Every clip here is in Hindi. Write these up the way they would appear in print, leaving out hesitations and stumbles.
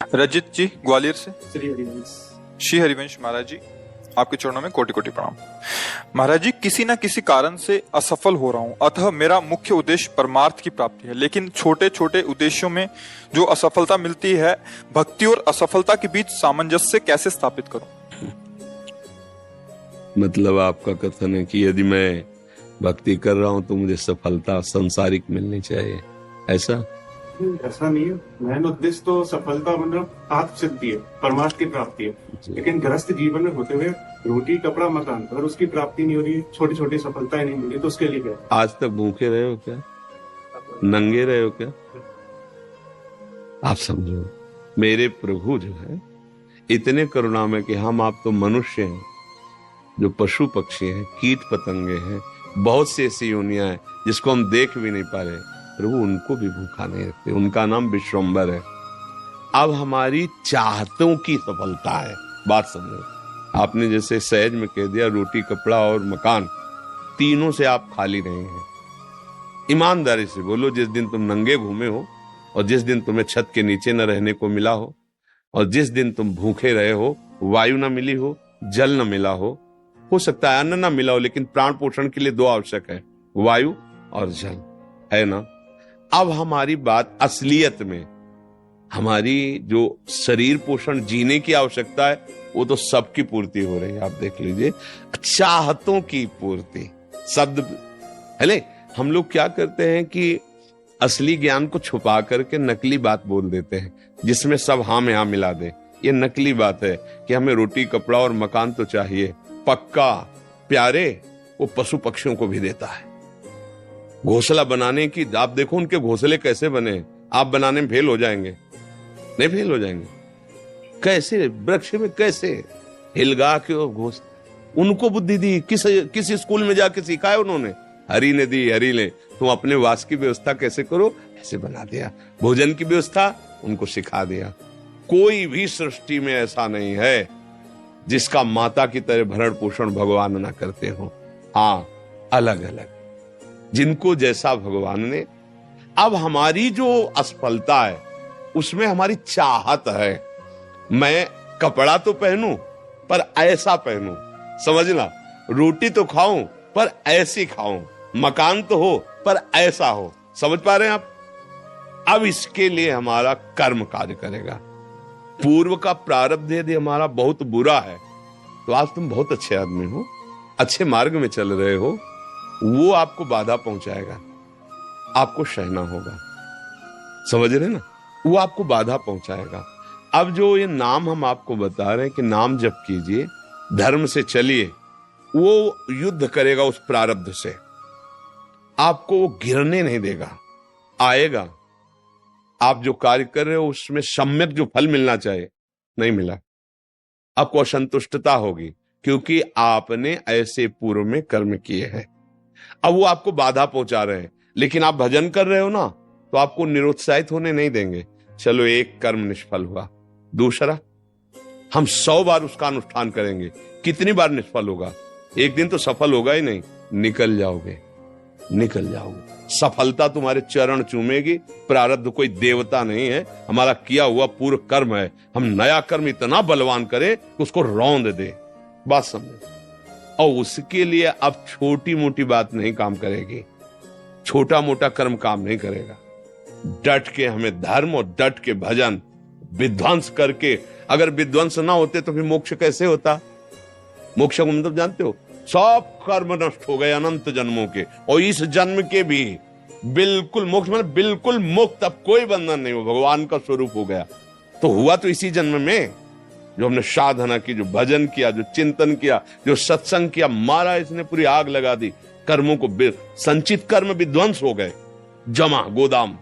रजित जी ग्वालियर से। श्री हरिवंश। श्री हरिवंश महाराज जी, आपके चरणों में कोटि कोटि प्रणाम। महाराज जी, किसी न किसी कारण से असफल हो रहा हूँ, अतः मेरा मुख्य उद्देश्य परमार्थ की प्राप्ति है, लेकिन छोटे छोटे उद्देश्यों में जो असफलता मिलती है, भक्ति और असफलता के बीच सामंजस्य कैसे स्थापित करूं? मतलब आपका कथन है कि यदि मैं भक्ति कर रहा हूं तो मुझे सफलता सांसारिक मिलनी चाहिए, ऐसा? ऐसा नहीं है। मेन उद्देश्य तो सफलता मतलब आत्मसिद्धि है, परमार्थ की प्राप्ति है। लेकिन गृहस्थ जीवन में होते हुए रोटी कपड़ा मकान, अगर उसकी प्राप्ति नहीं हो रही, छोटी छोटी सफलताएं नहीं मिली, तो उसके लिए क्या? आज तक भूखे रहे हो क्या? नंगे रहे हो क्या? आप समझो, मेरे प्रभु जो है इतने करुणामय कि हम आप तो मनुष्य हैं, जो पशु पक्षी हैं, कीट पतंगे हैं, बहुत सी ऐसी योनियां हैं जिसको हम देख भी नहीं पा रहे, प्रभु उनको भी भूखा नहीं रखते। उनका नाम विश्वम्बर है। अब हमारी चाहतों की सफलता है। बात समझो, आपने जैसे सहज में कह दिया रोटी कपड़ा और मकान, तीनों से आप खाली नहीं हैं। ईमानदारी से बोलो, जिस दिन तुम नंगे घूमे हो और जिस दिन तुम्हें छत के नीचे न रहने को मिला हो और जिस दिन तुम भूखे रहे हो, वायु न मिली हो, जल न मिला हो सकता है अन्न न मिला हो, लेकिन प्राण पोषण के लिए दो आवश्यक है, वायु और जल, है ना? अब हमारी बात असलियत में, हमारी जो शरीर पोषण जीने की आवश्यकता है वो तो सबकी पूर्ति हो रही है। आप देख लीजिए, चाहतों की पूर्ति शब्द है। हम लोग क्या करते हैं कि असली ज्ञान को छुपा करके नकली बात बोल देते हैं, जिसमें सब हाँ में हाँ मिला दे। ये नकली बात है कि हमें रोटी कपड़ा और मकान तो चाहिए, पक्का प्यारे वो पशु पक्षियों को भी देता है। घोंसला बनाने की, आप देखो उनके घोंसले कैसे बने, आप बनाने में फेल हो जाएंगे। नहीं फेल हो जाएंगे? कैसे वृक्ष में कैसे हिलगा के घोंसला, उनको बुद्धि दी किस स्कूल में जाके सिखाया उन्होंने? हरि ने दी, हरि ने। तुम अपने वास की व्यवस्था कैसे करो, ऐसे बना दिया। भोजन की व्यवस्था उनको सिखा दिया। कोई भी सृष्टि में ऐसा नहीं है जिसका माता की तरह भरण पोषण भगवान ना करते हो। हाँ, अलग अलग जिनको जैसा भगवान ने। अब हमारी जो असफलता है उसमें हमारी चाहत है, मैं कपड़ा तो पहनूं पर ऐसा पहनूं, समझना, रोटी तो खाऊं पर ऐसी खाऊं, मकान तो हो पर ऐसा हो। समझ पा रहे हैं आप? अब इसके लिए हमारा कर्म कार्य करेगा। पूर्व का प्रारब्ध यदि हमारा बहुत बुरा है तो आज तुम बहुत अच्छे आदमी हो, अच्छे मार्ग में चल रहे हो, वो आपको बाधा पहुंचाएगा, आपको सहना होगा। समझ रहे ना? वो आपको बाधा पहुंचाएगा। अब जो ये नाम हम आपको बता रहे हैं कि नाम जप कीजिए, धर्म से चलिए, वो युद्ध करेगा उस प्रारब्ध से, आपको वो गिरने नहीं देगा, आएगा। आप जो कार्य कर रहे हो उसमें सम्यक जो फल मिलना चाहिए नहीं मिला, आपको असंतुष्टता होगी, क्योंकि आपने ऐसे पूर्व में कर्म किए हैं। अब वो आपको बाधा पहुंचा रहे हैं, लेकिन आप भजन कर रहे हो ना, तो आपको निरुत्साहित होने नहीं देंगे। चलो, एक कर्म निष्फल हुआ, दूसरा हम 100 बार उसका अनुष्ठान करेंगे। कितनी बार निष्फल होगा? एक दिन तो सफल होगा ही नहीं, निकल जाओगे, निकल जाओगे। सफलता तुम्हारे चरण चूमेगी। प्रारब्ध कोई देवता नहीं है, हमारा किया हुआ पूर्व कर्म है। हम नया कर्म इतना बलवान करें कि उसको रौंद दे। बात समझो। और उसके लिए अब छोटी मोटी बात नहीं काम करेगी, छोटा मोटा कर्म काम नहीं करेगा। डट के हमें धर्म और डट के भजन विध्वंस करके, अगर विध्वंस ना होते तो फिर मोक्ष कैसे होता? मोक्ष को मतलब जानते हो? सब कर्म नष्ट हो गए अनंत जन्मों के, और इस जन्म के भी बिल्कुल मोक्ष, मतलब बिल्कुल मुक्त, अब कोई बंधन नहीं हो, भगवान का स्वरूप हो गया। तो हुआ तो इसी जन्म में, जो हमने साधना की, जो भजन किया, जो चिंतन किया, जो सत्संग किया, मारा इसने पूरी आग लगा दी। कर्मों को संचित कर्म विध्वंस हो गए, जमा गोदाम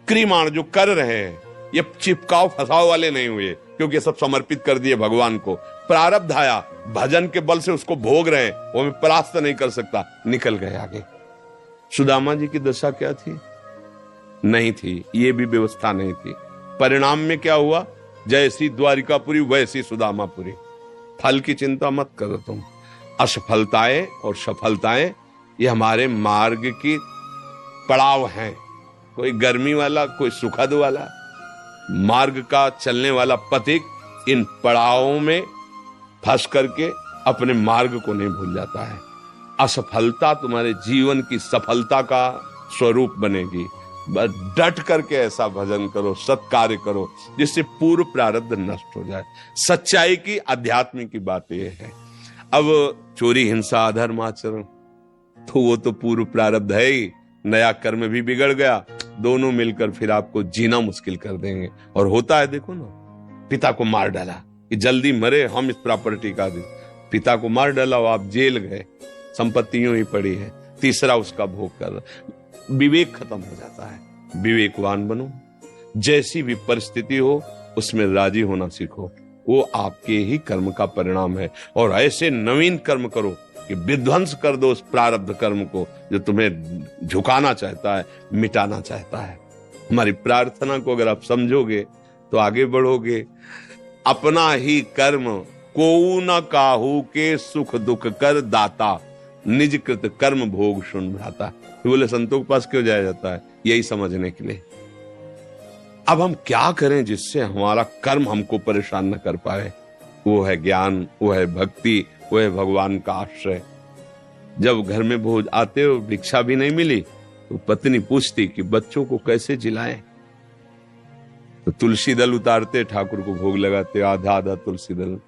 क्रिमाण जो कर रहे हैं, ये चिपकाव फसाव वाले नहीं हुए, क्योंकि सब समर्पित कर दिए भगवान को। प्रारब्ध आया, भजन के बल से उसको भोग रहे हैं, वो हमें परास्त नहीं कर सकता, निकल गए आगे। सुदामा जी की दशा क्या थी? नहीं थी, ये भी व्यवस्था नहीं थी। परिणाम में क्या हुआ? जैसी द्वारिकापुरी वैसी सुदामापुरी। फल की चिंता मत करो तुम। असफलताएं और सफलताएं ये हमारे मार्ग की पड़ाव हैं, कोई गर्मी वाला, कोई सुखद वाला। मार्ग का चलने वाला पथिक इन पड़ावों में फंस करके अपने मार्ग को नहीं भूल जाता है। असफलता तुम्हारे जीवन की सफलता का स्वरूप बनेगी। बस डट करके ऐसा भजन करो, सत्कार्य करो जिससे पूर्व प्रारब्ध नष्ट हो जाए। सच्चाई की, अध्यात्म की बात यह है। अब चोरी, हिंसा, अधर्म आचरण तो वो तो पूर्व प्रारब्ध है ही, नया कर्म भी बिगड़ गया, दोनों मिलकर फिर आपको जीना मुश्किल कर देंगे। और होता है, देखो ना, पिता को मार डाला कि जल्दी मरे हम इस प्रॉपर्टी का दे, पिता को मार डाला, आप जेल गए, संपत्ति यूं ही पड़ी है, तीसरा उसका भोग कर रहा। विवेक खत्म हो जाता है। विवेकवान बनो, जैसी भी परिस्थिति हो उसमें राजी होना सीखो, वो आपके ही कर्म का परिणाम है। और ऐसे नवीन कर्म करो कि विध्वंस कर दो उस प्रारब्ध कर्म को जो तुम्हें झुकाना चाहता है, मिटाना चाहता है। हमारी प्रार्थना को अगर आप समझोगे तो आगे बढ़ोगे। अपना ही कर्म कोऊ न काहू के सुख दुख कर दाता, निज कृत कर्म भोग सुन भ्राता। बोले संतों के पास क्यों जाया जाता है? यही समझने के लिए। अब हम क्या करें जिससे हमारा कर्म हमको परेशान न कर पाए? वो है ज्ञान, वो है भक्ति, वो है भगवान का आश्रय। जब घर में भोज आते हो, भिक्षा भी नहीं मिली, तो पत्नी पूछती कि बच्चों को कैसे जिलाएं? तो तुलसी दल उतारते, ठाकुर को भोग लगाते, आधा आधा तुलसी दल।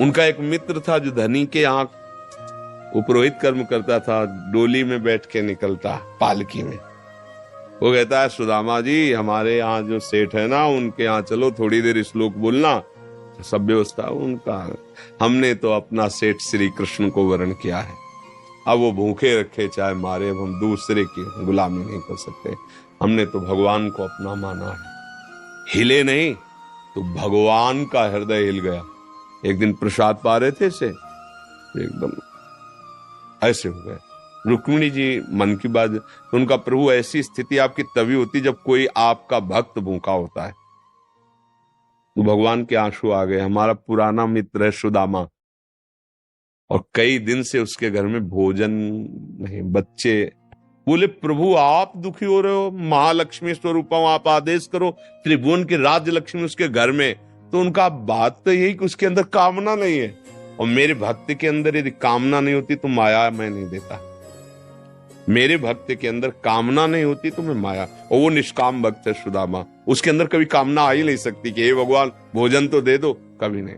उनका एक मित्र था जो धनी के यहाँ वो पुरोहित कर्म करता था, डोली में बैठ के निकलता, पालकी में। वो कहता है, सुदामा जी हमारे यहाँ जो सेठ है ना, उनके यहाँ चलो, थोड़ी देर श्लोक बोलना। सब व्यवस्था उनका, हमने तो अपना सेठ श्री कृष्ण को वरण किया है, अब वो भूखे रखे चाहे मारे, अब हम दूसरे की गुलामी नहीं कर सकते। हमने तो भगवान को अपना माना है। हिले नहीं तो भगवान का हृदय हिल गया। एक दिन प्रसाद पा रहे थे से एकदम ऐसे हो गए। रुक्मिणी जी मन की बात, तो उनका प्रभु ऐसी स्थिति आपकी तभी होती जब कोई आपका भक्त भूखा होता है। तो भगवान के आंसू आ गए। हमारा पुराना मित्र है सुदामा, और कई दिन से उसके घर में भोजन नहीं, बच्चे। बोले प्रभु आप दुखी हो रहे हो, महालक्ष्मी स्वरूपा आप आदेश करो, त्रिभुवन की राज्य लक्ष्मी उसके घर में। तो उनका बात तो यही कि उसके अंदर कामना नहीं है, और मेरे भक्त के अंदर यदि कामना नहीं होती तो माया मैं नहीं देता। मेरे भक्त के अंदर कामना नहीं होती तो मैं माया, और वो निष्काम भक्त है सुदामा, उसके अंदर कभी कामना आ ही नहीं सकती कि हे भगवान भोजन तो दे दो, कभी नहीं।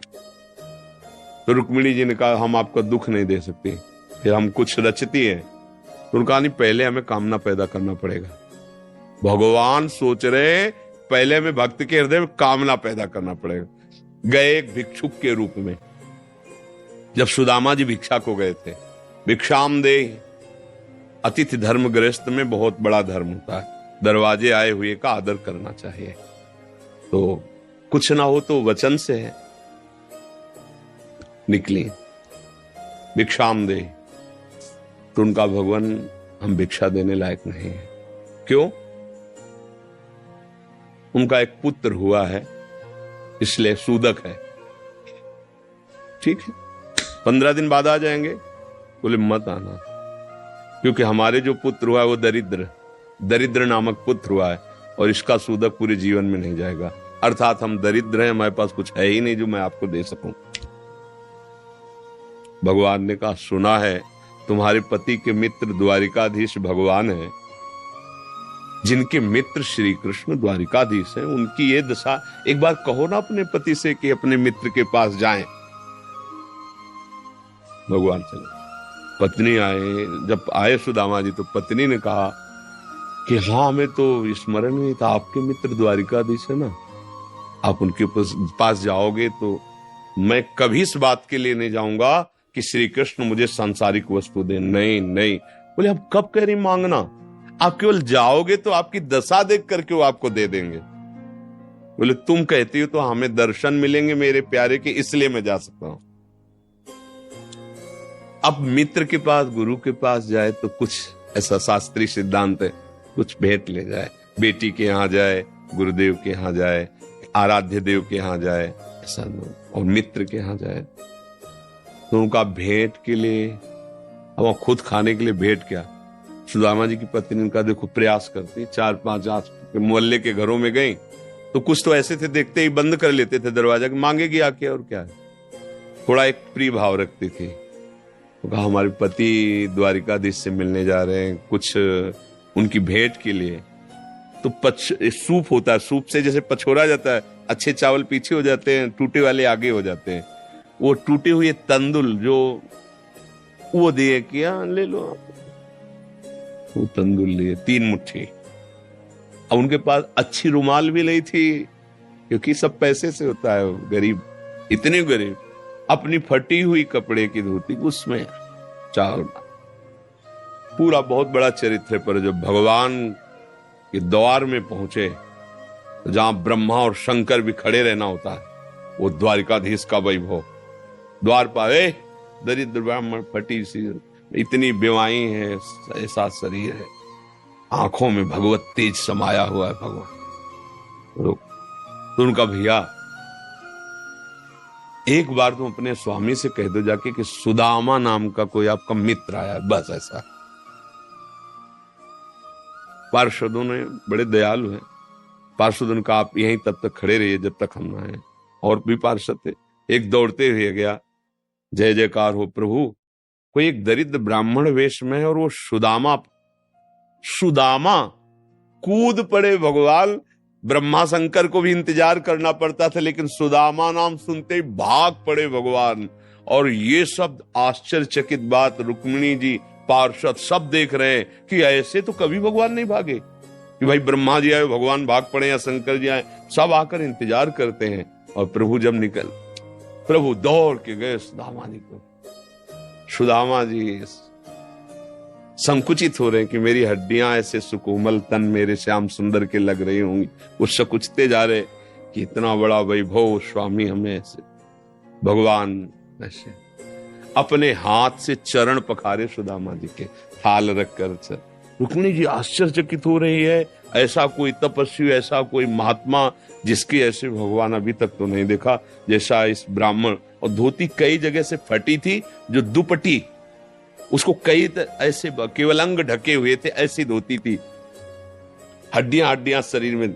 तो रुक्मिणी जी ने कहा हम आपका दुख नहीं दे सकते। फिर हम कुछ रचती है, तो उनका नहीं, पहले हमें कामना पैदा करना पड़ेगा। भगवान सोच रहे पहले हमें भक्त के हृदय में कामना पैदा करना पड़ेगा। गए एक भिक्षुक के रूप में, जब सुदामा जी भिक्षा को गए थे, भिक्षाम दे, अतिथि धर्म गृहस्थ में बहुत बड़ा धर्म होता है, दरवाजे आए हुए का आदर करना चाहिए। तो कुछ ना हो तो वचन से है। निकली भिक्षाम दे, तो उनका भगवान हम भिक्षा देने लायक नहीं है। क्यों? उनका एक पुत्र हुआ है, इसलिए सूदक है। ठीक है, 15 दिन बाद आ जाएंगे। बोले मत आना, क्योंकि हमारे जो पुत्र हुआ है वो दरिद्र नामक पुत्र हुआ है, और इसका सूदक पूरे जीवन में नहीं जाएगा। अर्थात हम दरिद्र हैं, हमारे पास कुछ है ही नहीं जो मैं आपको दे सकूं। भगवान ने कहा सुना है तुम्हारे पति के मित्र द्वारिकाधीश भगवान है, जिनके मित्र श्री कृष्ण द्वारिकाधीश हैं, उनकी ये दशा। एक बार कहो ना अपने पति से कि अपने मित्र के पास जाएं। भगवान चले, पत्नी आए। जब आए सुदामा जी तो पत्नी ने कहा कि हाँ हमें तो स्मरण नहीं था, आपके मित्र द्वारिकाधीश है ना, आप उनके पास जाओगे तो मैं कभी इस बात के लिए नहीं जाऊंगा कि श्री कृष्ण मुझे सांसारिक वस्तु दे। नहीं नहीं। बोले अब कब कह रही मांगना, आप केवल जाओगे तो आपकी दशा देख करके वो आपको दे देंगे। बोले तुम कहती हो तो हमें दर्शन मिलेंगे मेरे प्यारे के, इसलिए मैं जा सकता हूं। अब मित्र के पास, गुरु के पास जाए तो कुछ ऐसा शास्त्रीय सिद्धांत है, कुछ भेंट ले जाए। बेटी के यहाँ जाए, गुरुदेव के यहाँ जाए, आराध्य देव के यहाँ जाए, ऐसा और मित्र के यहाँ जाए तो उनका भेंट के लिए, अब खुद खाने के लिए भेंट क्या। सुदामा जी की पत्नी उनका देखो प्रयास करती, 4-5 आस मोहल्ले के घरों में गई, तो कुछ तो ऐसे थे, देखते ही बंद कर लेते थे दरवाजा, मांगेगी आके और क्या है। थोड़ा एक प्रिय भाव रखती थी। तो कहा हमारे पति द्वारिकाधीश से मिलने जा रहे हैं, कुछ उनकी भेंट के लिए। तो सूप होता है, सूप से जैसे पछोरा जाता है, अच्छे चावल पीछे हो जाते हैं, टूटे वाले आगे हो जाते हैं। वो टूटे हुए तंदुल जो वो दिए कि हाँ ले लो आप, वो तंदुल लिए 3 मुट्ठी। अब उनके पास अच्छी रुमाल भी नहीं थी, क्योंकि सब पैसे से होता है, गरीब, इतने गरीब। अपनी फटी हुई कपड़े की धोती, उसमें चावल। पूरा बहुत बड़ा चरित्र। पर जब भगवान के द्वार में पहुंचे, तो जहां ब्रह्मा और शंकर भी खड़े रहना होता है, वो द्वारिकाधीश का वैभव। द्वार पाए दरिद्र ब्राह्मण, फटी सी, इतनी बेवाई है, ऐसा शरीर है, आंखों में भगवत तेज समाया हुआ है भगवान। तो उनका भैया, एक बार तुम अपने स्वामी से कह दो जाके कि सुदामा नाम का कोई आपका मित्र आया है, बस ऐसा। पार्षदों ने बड़े दयालु हैं। पार्षदों ने कहा आप यहीं तब तक खड़े रहिए जब तक हम ना आए। और भी पार्षद थे। एक दौड़ते हुए गया, जय जयकार हो प्रभु, कोई एक दरिद्र ब्राह्मण वेश में है और वो सुदामा कूद पड़े भगवान। ब्रह्मा शंकर को भी इंतजार करना पड़ता था, लेकिन सुदामा नाम सुनते ही भाग पड़े भगवान। और ये शब्द आश्चर्यचकित बात, रुक्मिणी जी, पार्षद सब देख रहे हैं कि ऐसे तो कभी भगवान नहीं भागे कि भाई ब्रह्मा जी आए भगवान भाग पड़े या शंकर जी आए, सब आकर इंतजार करते हैं। और प्रभु जब प्रभु दौड़ के गए सुदामा जी को। सुदामा जी संकुचित हो रहे हैं कि मेरी हड्डियां ऐसे सुकोमल, तन मेरे श्याम सुंदर के लग रही होंगी। वो सकुचते जा रहे कि इतना बड़ा वैभव स्वामी हमें ऐसे। भगवान ऐसे अपने हाथ से चरण पखारे सुदामा जी के, थाल रखकर। रुक्मिणी जी आश्चर्यचकित हो रही है, ऐसा कोई तपस्वी, ऐसा कोई महात्मा जिसके ऐसे भगवान अभी तक तो नहीं देखा जैसा इस ब्राह्मण। और धोती कई जगह से फटी थी, जो दुपट्टी उसको कई ऐसे केवल अंग ढके हुए थे, ऐसी धोती थी, हड्डियां हड्डियां शरीर में।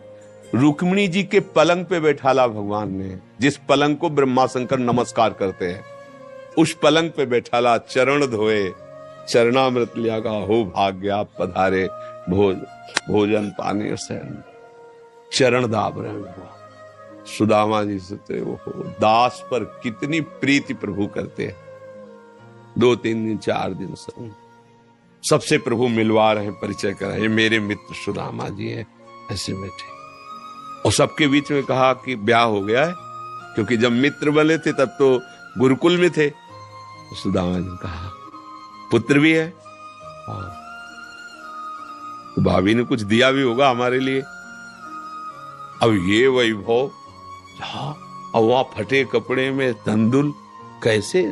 रुक्मिणी जी के पलंग पे बैठाला भगवान ने, जिस पलंग को ब्रह्मा शंकर नमस्कार करते हैं, उस पलंग पे बैठाला, चरण धोए, चरणामृत लिया, का हो भाग्य आप पधारे, भोजन पानी से चरण दाब रहे हैं। सुदामा जी से वो दास पर कितनी प्रीति प्रभु करते हैं। 2-3 दिन 4 दिन सबसे प्रभु मिलवा रहे हैं, परिचय करा, ये मेरे मित्र सुदामा जी हैं, ऐसे बैठे। और सबके बीच में कहा कि ब्याह हो गया है, क्योंकि जब मित्र बने थे तब तो गुरुकुल में थे। सुदामा जी ने कहा पुत्र भी है, तो भाभी ने कुछ दिया भी होगा हमारे लिए। अब ये वैभव, अब वहां फटे कपड़े में तंदुल कैसे?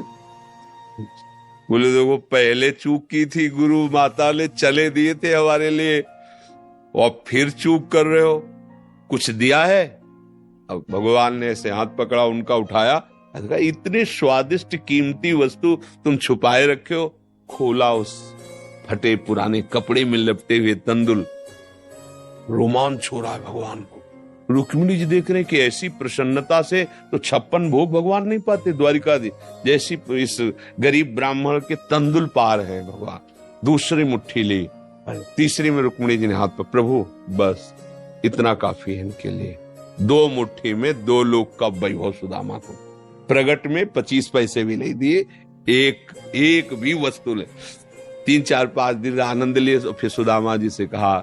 बोले देखो पहले चूक की थी, गुरु माता ने चले दिए थे हमारे लिए, और फिर चूक कर रहे हो, कुछ दिया है? अब भगवान ने ऐसे हाथ पकड़ा, उनका उठाया, इतने स्वादिष्ट कीमती वस्तु तुम छुपाए रखे हो। खोला, उस फटे पुराने कपड़े में लपटे हुए तंदुल, रोमांच हो रहा है भगवान को। रुक्मिणी जी देख रहे हैं कि ऐसी प्रसन्नता से तो 56 भोग भगवान नहीं पाते द्वारिकाधीश, जैसी इस गरीब ब्राह्मण के तंदुल पार है भगवान। दूसरी मुट्ठी ली, तीसरी में रुक्मिणी जी ने हाथ पर, प्रभु बस इतना काफी है इनके लिए। 2 मुट्ठी में 2 लोग का वैभव सुदामा को। प्रगट में 25 पैसे भी नहीं दिए, एक भी वस्तु ले। 3-4-5 दिन आनंद लिए। फिर सुदामा जी से कहा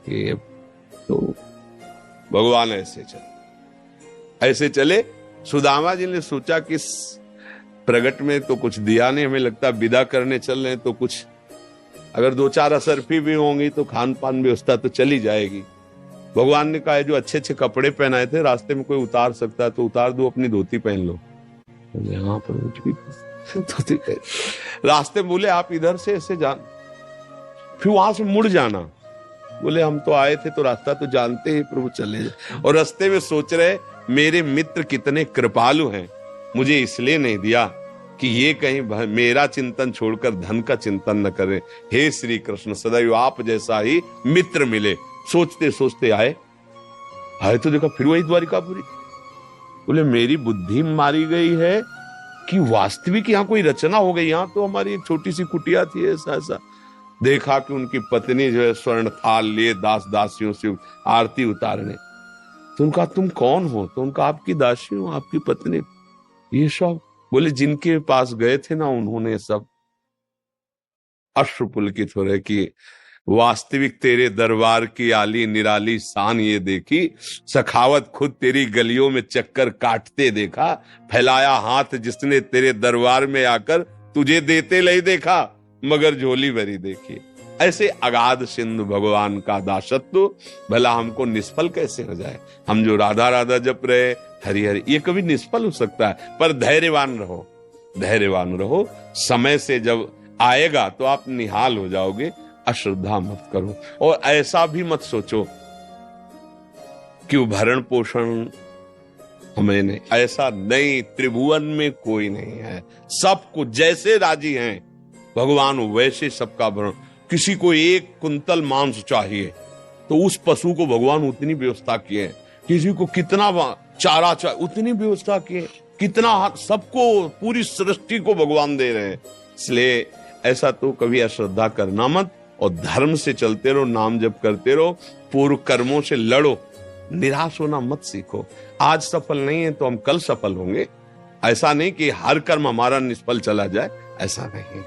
कि तो भगवान ऐसे चले। सुदामा जी ने सोचा कि प्रगट में तो कुछ दिया नहीं, हमें लगता विदा करने चल रहे हैं, तो कुछ अगर 2-4 असरफी भी होंगी तो खान पान व्यवस्था तो चली जाएगी। भगवान ने कहा जो अच्छे अच्छे कपड़े पहनाए थे, रास्ते में कोई उतार सकता है तो उतार दो, अपनी धोती पहन लो। यहाँ पर धोती रास्ते में बोले आप इधर से ऐसे जान, फिर वहां से मुड़ जाना। बोले हम तो आए थे तो रास्ता तो जानते ही, प्रभु चले जाए। और रास्ते में सोच रहे मेरे मित्र कितने कृपालु हैं, मुझे इसलिए नहीं दिया कि ये कहीं मेरा चिंतन छोड़कर धन का चिंतन न करें। हे श्री कृष्ण, सदैव आप जैसा ही मित्र मिले। सोचते सोचते आए, आए तो देखा फिर वही द्वारिकापुरी। बोले मेरी बुद्धि मारी गई है कि वास्तविक यहाँ कोई रचना हो गई। यहाँ तो हमारी एक छोटी सी कुटिया थी, ऐसा ऐसा। देखा कि उनकी पत्नी जो है स्वर्ण थाल लिए दास दासियों से आरती उतारने। तो उनका तुम कौन हो? तो उनका आपकी दासी हूं, आपकी पत्नी। ये सब बोले जिनके पास गए थे ना, उन्होंने सब अश्रुपुलकित हो रहे कि वास्तविक तेरे दरबार की आली निराली शान ये देखी, सखावत खुद तेरी गलियों में चक्कर काटते देखा, फैलाया हाथ जिसने तेरे दरबार में आकर तुझे देते नहीं देखा, मगर झोली भरी देखी। ऐसे अगाध सिंधु भगवान का दासत्व भला हमको निष्फल कैसे हो जाए? हम जो राधा राधा जप रहे, हरि हरि, ये कभी निष्फल हो सकता है। पर धैर्यवान रहो, धैर्यवान रहो। समय से जब आएगा तो आप निहाल हो जाओगे। अश्रद्धा मत करो और ऐसा भी मत सोचो कि वो भरण पोषण हमें नहीं, ऐसा नहीं। त्रिभुवन में कोई नहीं है, सबको जैसे राजी हैं भगवान वैसे सबका भरण। किसी को 1 कुंतल मांस चाहिए तो उस पशु को भगवान उतनी व्यवस्था किए। किसी को कितना चारा चाहिए उतनी व्यवस्था किए। कितना सबको, पूरी सृष्टि को भगवान दे रहे हैं। इसलिए ऐसा तो कभी अश्रद्धा करना मत और धर्म से चलते रहो, नाम जप करते रहो, पूर्व कर्मों से लड़ो, निराश होना मत सीखो। आज सफल नहीं है तो हम कल सफल होंगे। ऐसा नहीं कि हर कर्म हमारा निष्फल चला जाए, ऐसा नहीं।